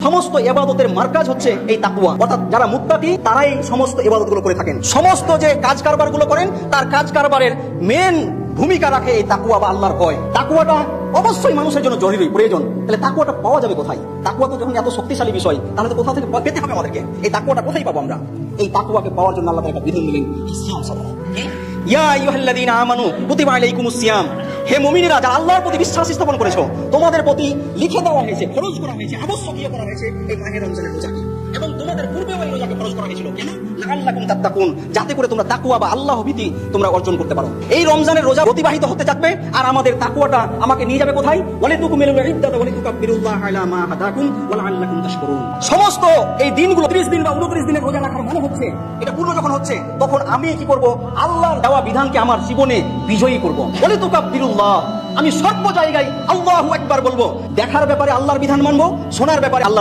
সমস্ত ইবাদতের মার্কাজ হচ্ছে এই তাকওয়া, অর্থাৎ যারা মুত্তাকি তারাই সমস্ত ইবাদতগুলো করে থাকেন। সমস্ত যে কাজ কারবারগুলো করেন তার কাজ কারবারের মেন ভূমিকা রাখে এই তাকওয়া বা আল্লাহর ভয়। তাকওয়াটা অবশ্যই মানুষের জন্য জরুরি প্রয়োজন। তাহলে তাকওয়াটা পাওয়া যাবে কোথায়? তাকওয়া তো যখন এত শক্তিশালী বিষয়, তাহলে তো কোথা থেকে পেতে হবে আমাদেরকে? এই তাকওয়াটা কোথায় পাবো আমরা? এই তাকওয়াকে পাওয়ার জন্য আল্লাহ একটা বিধান দিলেন, সিয়াম সাধনা। ইয়া আইয়ুহাল্লাযীনা আমানু কুতিবা আলাইকুমুস সিয়াম, হে মুমিনেরা যারা আল্লাহর প্রতি বিশ্বাস স্থাপন করেছো, তোমাদের প্রতি লিখে দেওয়া হয়েছে, ফরজ করা হয়েছে, আবশ্যকীয় করা হয়েছে এই মাহে রমজানের রোজাকে। এবং তোমাদের পূর্বে ওই রোজাকে ফরজ করা হয়েছিল কেন? লাআল্লাকুম তাত্তাকুন, যাতে করে তোমরা তাকওয়া বা আল্লাহ ভীতি তোমরা অর্জন করতে পারো। এই রমজানের রোজা অতিবাহিত হতে থাকবে, আর আমাদের তাকওয়াটা আমাকে নিয়ে যাবে কোথায়? ওয়ালিতুকমিলুল ইদ্দাতা ওয়ালিতুকাব্বিরুল্লাহ আলা মা হাদাকুম ওয়া লাআল্লাকুম তাশকুরুন। সমস্ত এই দিনগুলো 30 দিন বা 29 দিনের রোজা রাখার মানে হচ্ছে, এটা পূর্ণ যখন হচ্ছে তখন আমি কি করব? আল্লাহর দেওয়া বিধানকে আমার জীবনে বিজয়ী করব। ওয়ালিতুকাব্বিরুল্লাহ, আমি সর্ব জায়গায় আল্লাহু আকবার বলবো। দেখার ব্যাপারে আল্লাহর বিধান মানবো, শোনার ব্যাপারে আল্লাহ